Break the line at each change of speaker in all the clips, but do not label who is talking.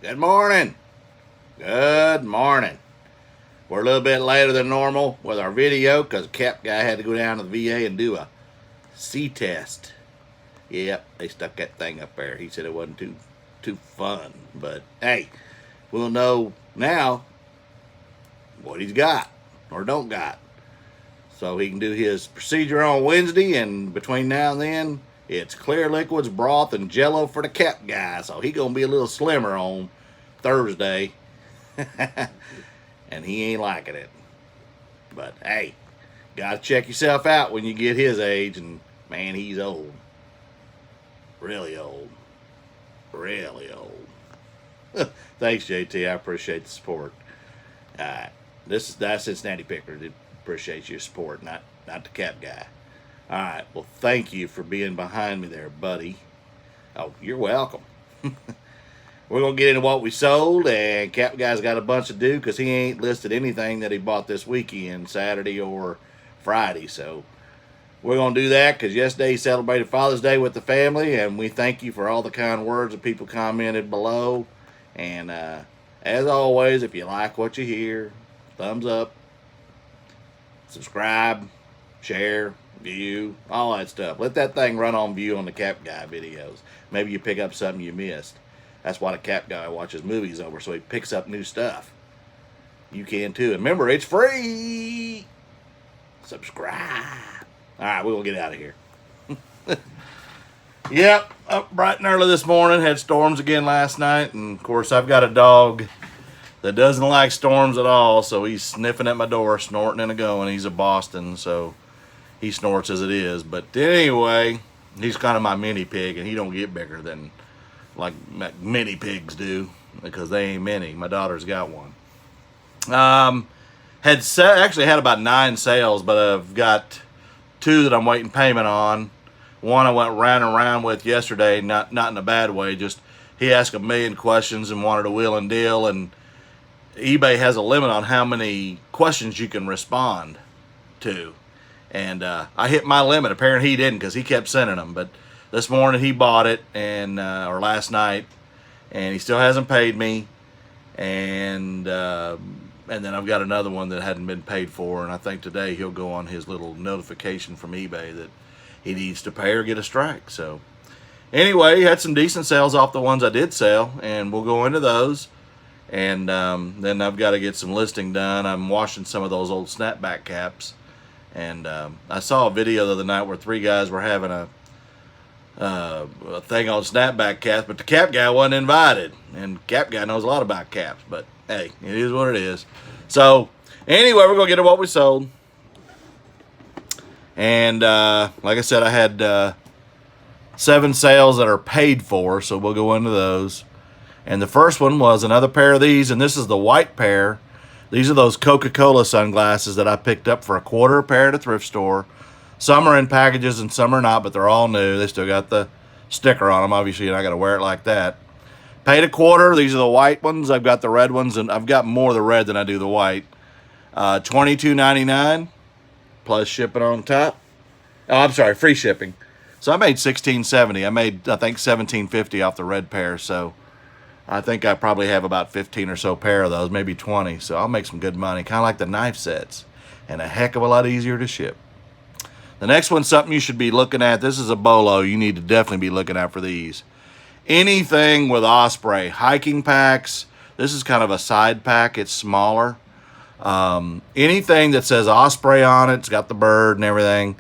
Good morning. Good morning. We're a little bit later than normal with our video because the cap guy had to go down to the VA and do a C test. Yep, they stuck that thing up there. He said it wasn't too fun, but hey, we'll know now what he's got or don't got, so he can do his procedure on Wednesday. And between now and then, it's clear liquids, broth, and Jello for the cap guy. So he gonna be a little slimmer on Thursday, and he ain't liking it. But hey, gotta check yourself out when you get his age. And man, he's old, really old, really old. Thanks, JT. I appreciate the support. That's Cincinnati Picker. Appreciate your support, not the cap guy. All right. Well, thank you for being behind me there, buddy. Oh, you're welcome. We're going to get into what we sold, and Cap Guy's got a bunch to do because he ain't listed anything that he bought this weekend, Saturday or Friday. So we're going to do that because yesterday he celebrated Father's Day with the family, and we thank you for all the kind words that people commented below. And as always, if you like what you hear, thumbs up, subscribe, share, view, all that stuff. Let that thing run on view on the Cap Guy videos. Maybe you pick up something you missed. That's why the Cap Guy watches movies over, so he picks up new stuff. You can too. And remember, it's free. Subscribe. All right, we're going to get out of here. Yep, up bright and early this morning. Had storms again last night. And, of course, I've got a dog that doesn't like storms at all, so he's sniffing at my door, snorting and going. He's a Boston, so he snorts as it is. But anyway, he's kind of my mini pig, and he don't get bigger than like mini pigs do because they ain't many. My daughter's got one. Actually had about 9 sales, but I've got 2 that I'm waiting payment on. One I went round and round with yesterday, not in a bad way. Just he asked a million questions and wanted a wheel and deal, and eBay has a limit on how many questions you can respond to. And I hit my limit. Apparently he didn't because he kept sending them. But this morning he bought it, and or last night, and he still hasn't paid me. And then I've got another one that hadn't been paid for, and I think today he'll go on his little notification from eBay that he needs to pay or get a strike. So anyway, had some decent sales off the ones I did sell, and we'll go into those. And then I've got to get some listing done. I'm washing some of those old snapback caps. And I saw a video the other night where 3 guys were having a thing on snapback caps, but the cap guy wasn't invited. And cap guy knows a lot about caps, but hey, it is what it is. So anyway, we're going to get to what we sold. And like I said, I had 7 sales that are paid for, so we'll go into those. And the first one was another pair of these, and this is the white pair. These are those Coca-Cola sunglasses that I picked up for $25 a pair at a thrift store. Some are in packages and some are not, but they're all new. They still got the sticker on them. Obviously, you're not going to wear it like that. Paid $25. These are the white ones. I've got the red ones, and I've got more of the red than I do the white. $22.99 plus shipping on top. Oh, I'm sorry, free shipping. So I made $16.70. I made, I think, $17.50 off the red pair. So I think I probably have about 15 or so pair of those, maybe 20. So I'll make some good money, kind of like the knife sets, and a heck of a lot easier to ship. The next one's something you should be looking at. This is a bolo. You need to definitely be looking out for these. Anything with Osprey. Hiking packs. This is kind of a side pack. It's smaller. Anything that says Osprey on it, it's got the bird and everything.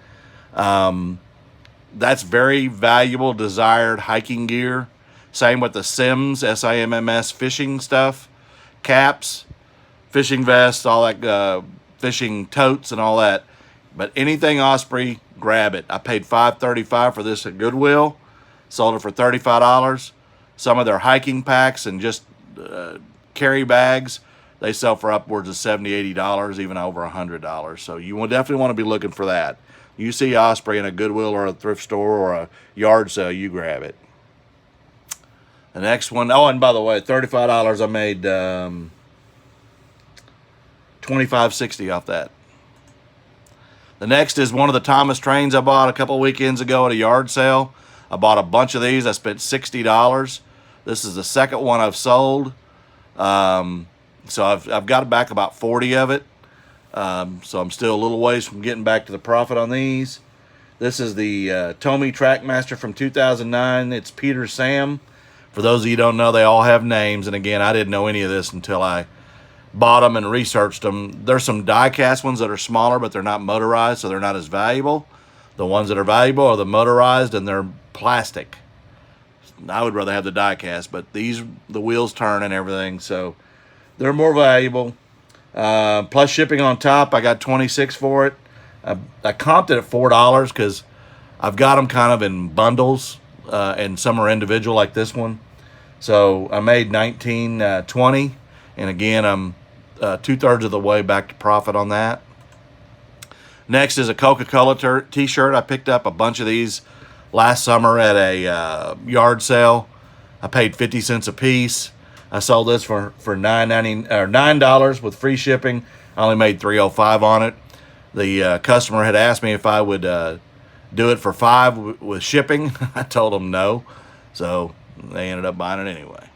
That's very valuable, desired hiking gear. Same with the Sims, S-I-M-M-S fishing stuff. Caps, fishing vests, all that, fishing totes and all that. But anything Osprey, grab it. I paid $5.35 for this at Goodwill. Sold it for $35. Some of their hiking packs and just carry bags, they sell for upwards of $70, $80, even over $100. So you will definitely want to be looking for that. You see Osprey in a Goodwill or a thrift store or a yard sale, you grab it. The next one, oh, and by the way, $35, I made $25.60 off that. The next is one of the Thomas trains I bought a couple weekends ago at a yard sale. I bought a bunch of these. I spent $60. This is the second one I've sold. So I've got back about 40 of it. So I'm still a little ways from getting back to the profit on these. This is the Tomy Trackmaster from 2009. It's Peter Sam. For those of you who don't know, they all have names. And again, I didn't know any of this until I bought them and researched them. There's some die-cast ones that are smaller, but they're not motorized, so they're not as valuable. The ones that are valuable are the motorized, and they're plastic. I would rather have the die-cast, but these, the wheels turn and everything, so they're more valuable. Plus shipping on top, I got 26 for it. I comped it at $4 because I've got them kind of in bundles, and some are individual like this one. So I made 19.20, and again, I'm 2/3 of the way back to profit on that. Next is a Coca-Cola t-shirt. I picked up a bunch of these last summer at a yard sale. I paid 50 cents a piece. I sold this for $9 with free shipping. I only made $3.05 on it. The customer had asked me if I would do it for $5 with shipping. I told them no, so they ended up buying it anyway.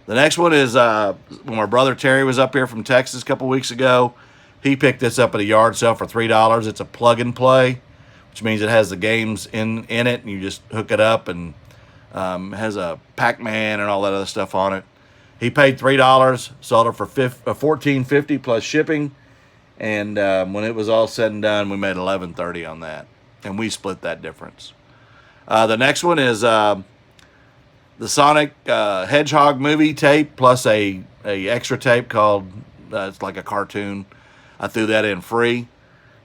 The next one is when my brother Terry was up here from Texas a couple weeks ago. He picked this up at a yard sale for $3. It's a plug and play, which means it has the games in it, and you just hook it up, and has a Pac-Man and all that other stuff on it. He paid $3, sold it for $14.50 plus shipping, and when it was all said and done, we made $11.30 on that, and we split that difference. The next one is the Sonic Hedgehog movie tape plus a extra tape called it's like a cartoon. I threw that in free.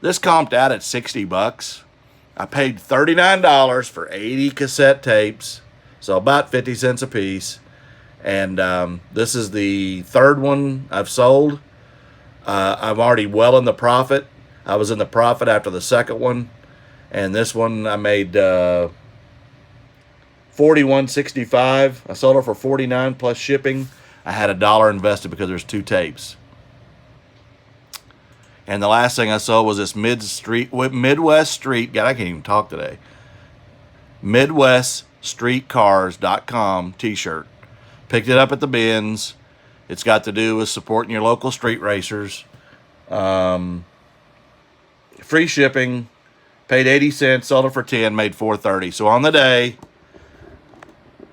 This comped out at $60. I paid $39 for 80 cassette tapes, so about 50 cents a piece. And this is the third one I've sold. I'm already well in the profit. I was in the profit after the second one, and this one I made $41.65. I sold it for $49 plus shipping. I had $1 invested because there's 2 tapes. And the last thing I sold was this Midwest Street. God, I can't even talk today. MidwestStreetCars.com t-shirt. Picked it up at the bins. It's got to do with supporting your local street racers. Free shipping. Paid 80 cents. Sold it for 10. Made $4.30. So on the day,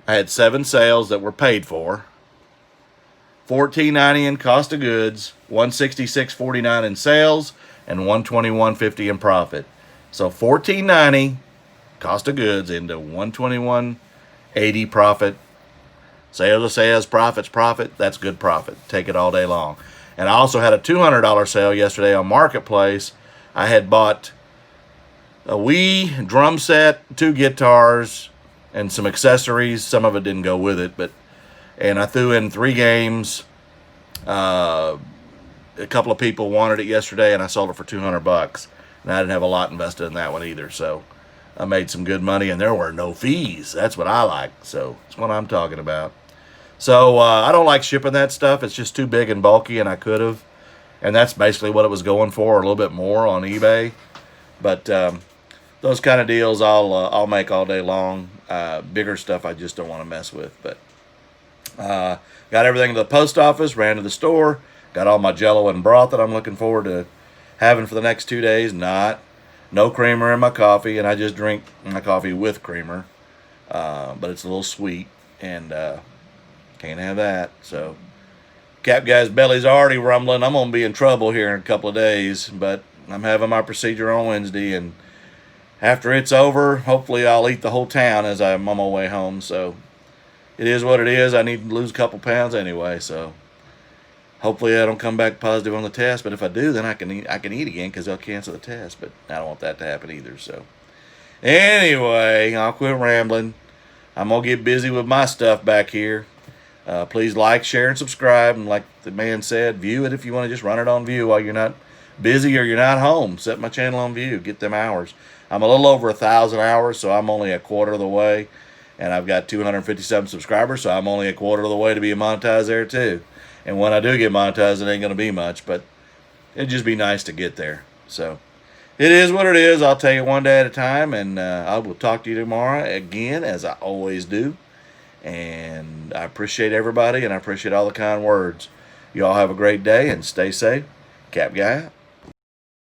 I had 7 sales that were paid for. $14.90 in cost of goods, $166.49 in sales, and $121.50 in profit. So $14.90 cost of goods into $121.80 profit. Sales are sales, profit's profit. That's good profit. Take it all day long. And I also had a $200 sale yesterday on Marketplace. I had bought a Wii drum set, 2 guitars, and some accessories. Some of it didn't go with it, and I threw in 3 games. A couple of people wanted it yesterday, and I sold it for $200. And I didn't have a lot invested in that one either, so I made some good money, and there were no fees. That's what I like, so that's what I'm talking about. So I don't like shipping that stuff. It's just too big and bulky, and I could have. And that's basically what it was going for, or a little bit more on eBay. But those kind of deals I'll make all day long. Bigger stuff I just don't want to mess with, but. Got everything to the post office, ran to the store, got all my Jello and broth that I'm looking forward to having for the next 2 days. No creamer in my coffee, and I just drink my coffee with creamer, but it's a little sweet, and can't have that. So Cap Guy's belly's already rumbling. I'm gonna be in trouble here in a couple of days, but I'm having my procedure on Wednesday, and after it's over, hopefully I'll eat the whole town as I'm on my way home. So it is what it is. I need to lose a couple pounds anyway, so hopefully I don't come back positive on the test. But if I do, then I can eat again because they'll cancel the test. But I don't want that to happen either. So anyway, I'll quit rambling. I'm gonna get busy with my stuff back here. Please like, share, and subscribe. And like the man said, view it if you want to just run it on view while you're not busy or you're not home. Set my channel on view. Get them hours. I'm a little over 1,000 hours, so I'm only a quarter of the way. And I've got 257 subscribers, so I'm only a quarter of the way to be monetized there too. And when I do get monetized, it ain't going to be much, but it'd just be nice to get there. So it is what it is. I'll take it one day at a time, and I will talk to you tomorrow again, as I always do. And I appreciate everybody, and I appreciate all the kind words. You all have a great day and stay safe. Cap Guy out.